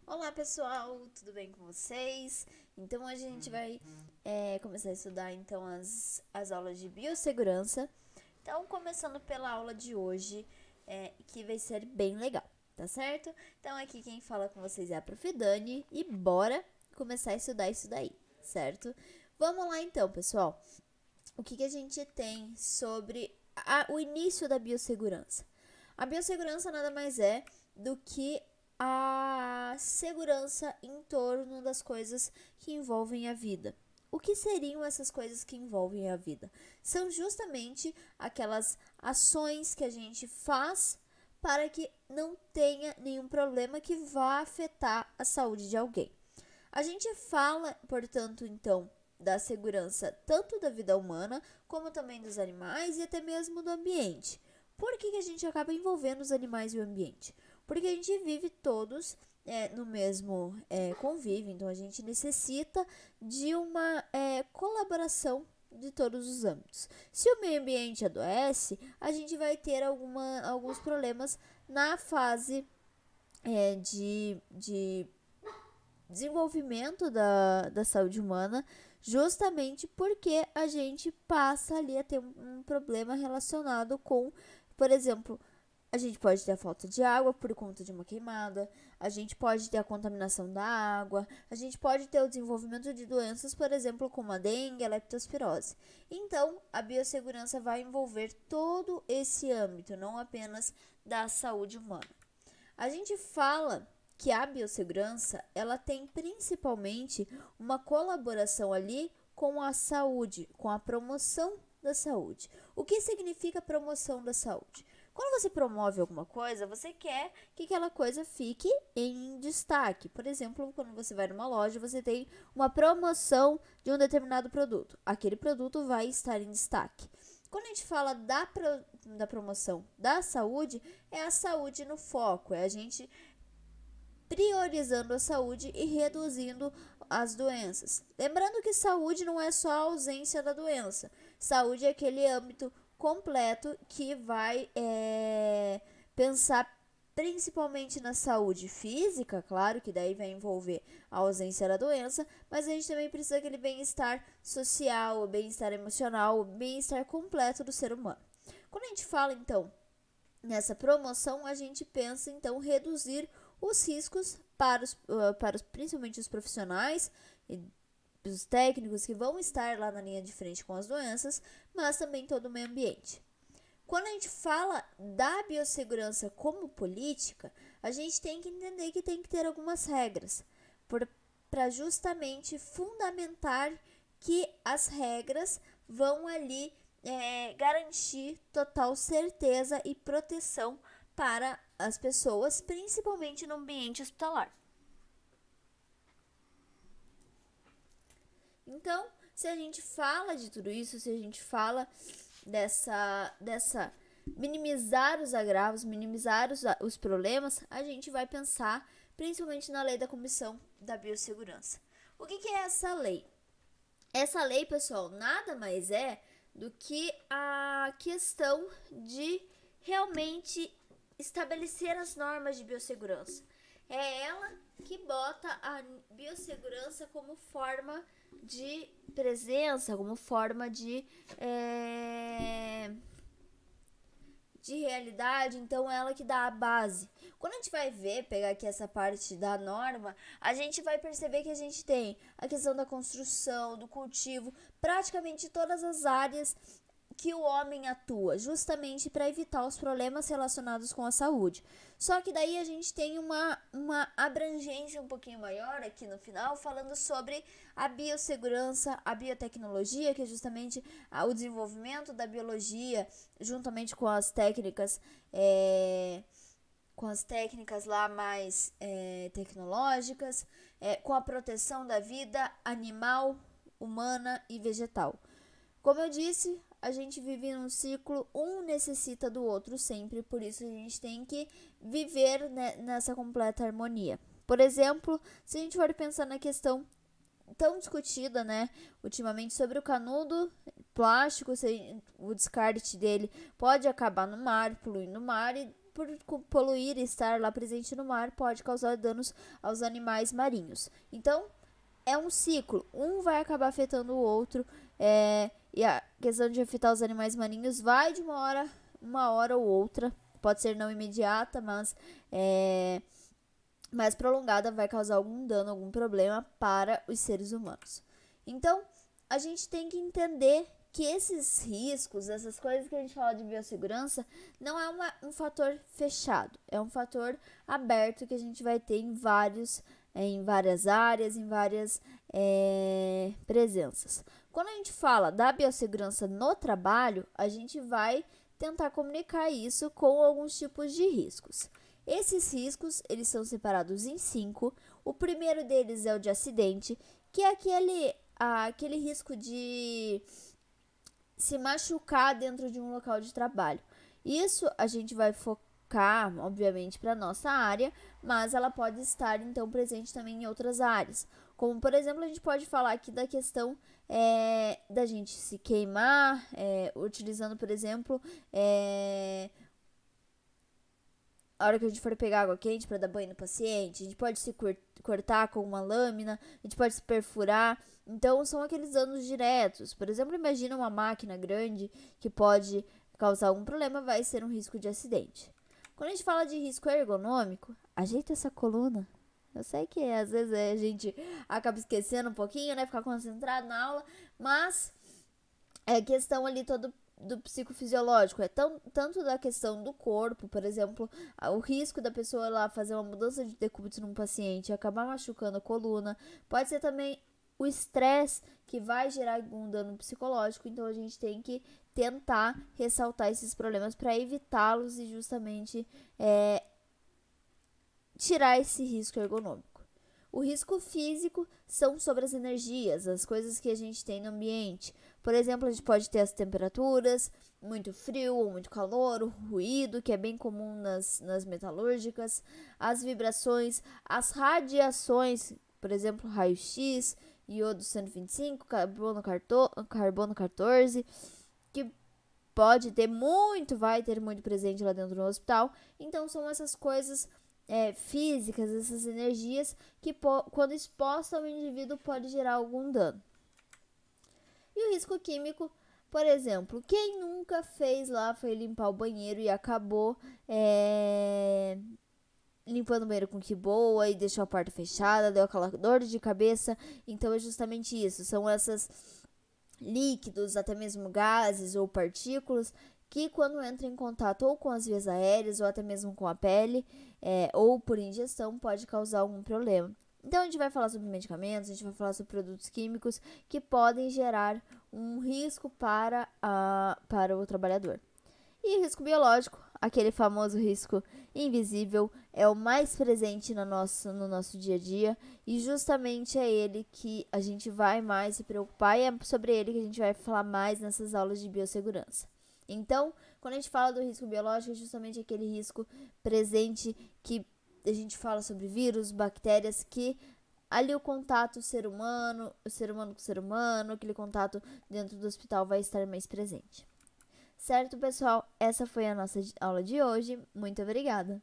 Olá pessoal, tudo bem com vocês? Então hoje a gente vai começar a estudar então as aulas de biossegurança. Então começando pela aula de hoje, que vai ser bem legal, tá certo? Então aqui quem fala com vocês é a Prof. Dani e bora começar a estudar isso daí, certo? Vamos lá então, pessoal. O que a gente tem sobre o início da biossegurança? A biossegurança nada mais é do que a segurança em torno das coisas que envolvem a vida. O que seriam essas coisas que envolvem a vida? São justamente aquelas ações que a gente faz para que não tenha nenhum problema que vá afetar a saúde de alguém. A gente fala, portanto, então, da segurança tanto da vida humana, como também dos animais e até mesmo do ambiente. Por que a gente acaba envolvendo os animais e o ambiente? Porque a gente vive todos no mesmo convívio, então a gente necessita de uma colaboração de todos os âmbitos. Se o meio ambiente adoece, a gente vai ter alguns problemas na fase de desenvolvimento da saúde humana, justamente porque a gente passa ali a ter um problema relacionado com, por exemplo, a gente pode ter a falta de água por conta de uma queimada, a gente pode ter a contaminação da água, a gente pode ter o desenvolvimento de doenças, por exemplo, como a dengue, a leptospirose. Então, a biossegurança vai envolver todo esse âmbito, não apenas da saúde humana. A gente fala que a biossegurança, ela tem principalmente uma colaboração ali com a saúde, com a promoção da saúde. O que significa promoção da saúde? Quando você promove alguma coisa, você quer que aquela coisa fique em destaque. Por exemplo, quando você vai numa loja, você tem uma promoção de um determinado produto. Aquele produto vai estar em destaque. Quando a gente fala da promoção da saúde, é a saúde no foco, é a gente priorizando a saúde e reduzindo as doenças. Lembrando que saúde não é só a ausência da doença. Saúde é aquele âmbito completo que vai pensar principalmente na saúde física, claro que daí vai envolver a ausência da doença, mas a gente também precisa daquele bem-estar social, o bem-estar emocional, o bem-estar completo do ser humano. Quando a gente fala, então, nessa promoção, a gente pensa, então, reduzir os riscos para principalmente os profissionais e os técnicos que vão estar lá na linha de frente com as doenças, mas também todo o meio ambiente. Quando a gente fala da biossegurança como política, a gente tem que entender que tem que ter algumas regras para justamente fundamentar que as regras vão ali garantir total certeza e proteção para as pessoas, principalmente no ambiente hospitalar. Então, se a gente fala de tudo isso, se a gente fala dessa minimizar os agravos, minimizar os problemas, a gente vai pensar principalmente na lei da Comissão da Biossegurança. O que é essa lei? Essa lei, pessoal, nada mais é do que a questão de realmente estabelecer as normas de biossegurança. É ela que bota a biossegurança como forma de presença, como forma de realidade, então é ela que dá a base. Quando a gente vai pegar aqui essa parte da norma, a gente vai perceber que a gente tem a questão da construção, do cultivo, praticamente todas as áreas que o homem atua, justamente para evitar os problemas relacionados com a saúde. Só que daí a gente tem uma abrangência um pouquinho maior aqui no final, falando sobre a biossegurança, a biotecnologia, que é justamente o desenvolvimento da biologia, juntamente com as técnicas lá mais tecnológicas, com a proteção da vida animal, humana e vegetal. Como eu disse, a gente vive num ciclo, um necessita do outro sempre, por isso a gente tem que viver nessa completa harmonia. Por exemplo, se a gente for pensar na questão tão discutida, ultimamente sobre o canudo plástico, o descarte dele pode acabar no mar, poluindo o mar e por poluir e estar lá presente no mar, pode causar danos aos animais marinhos. Então, é um ciclo, um vai acabar afetando o outro, e a questão de afetar os animais marinhos vai de uma hora ou outra, pode ser não imediata, mas mais prolongada, vai causar algum dano, algum problema para os seres humanos. Então, a gente tem que entender que esses riscos, essas coisas que a gente fala de biossegurança, não é um fator fechado, é um fator aberto que a gente vai ter em várias áreas, em várias presenças. Quando a gente fala da biossegurança no trabalho, a gente vai tentar comunicar isso com alguns tipos de riscos. Esses riscos, eles são separados em 5. O primeiro deles é o de acidente, que é aquele risco de se machucar dentro de um local de trabalho. Isso a gente vai focar, obviamente, para nossa área, mas ela pode estar, então, presente também em outras áreas. Como, por exemplo, a gente pode falar aqui da questão da gente se queimar, utilizando, por exemplo, a hora que a gente for pegar água quente para dar banho no paciente, a gente pode se cortar com uma lâmina, a gente pode se perfurar. Então, são aqueles danos diretos. Por exemplo, imagina uma máquina grande que pode causar algum problema, vai ser um risco de acidente. Quando a gente fala de risco ergonômico, ajeita essa coluna. Eu sei que às vezes a gente acaba esquecendo um pouquinho, né? Ficar concentrado na aula, mas é questão ali todo do psicofisiológico, tanto da questão do corpo, por exemplo, o risco da pessoa lá fazer uma mudança de decúbito num paciente e acabar machucando a coluna, pode ser também o estresse que vai gerar algum dano psicológico, então a gente tem que tentar ressaltar esses problemas para evitá-los e justamente tirar esse risco ergonômico. O risco físico são sobre as energias, as coisas que a gente tem no ambiente. Por exemplo, a gente pode ter as temperaturas, muito frio ou muito calor, o ruído, que é bem comum nas metalúrgicas, as vibrações, as radiações, por exemplo, raio-x, iodo 125, carbono 14, que vai ter muito presente lá dentro do hospital. Então, são essas coisas físicas, essas energias que quando exposta ao indivíduo pode gerar algum dano. E o risco químico, por exemplo, quem nunca foi limpar o banheiro e acabou limpando o banheiro com que boa e deixou a porta fechada, deu aquela dor de cabeça. Então é justamente isso, são esses líquidos, até mesmo gases ou partículas que quando entram em contato ou com as vias aéreas ou até mesmo com a pele ou por ingestão pode causar algum problema. Então a gente vai falar sobre medicamentos, a gente vai falar sobre produtos químicos que podem gerar um risco para o trabalhador. E risco biológico, aquele famoso risco invisível, é o mais presente no nosso dia a dia e justamente é ele que a gente vai mais se preocupar e é sobre ele que a gente vai falar mais nessas aulas de biossegurança. Então, quando a gente fala do risco biológico, é justamente aquele risco presente que a gente fala sobre vírus, bactérias, que ali o contato ser humano com ser humano, aquele contato dentro do hospital vai estar mais presente. Certo, pessoal? Essa foi a nossa aula de hoje. Muito obrigada!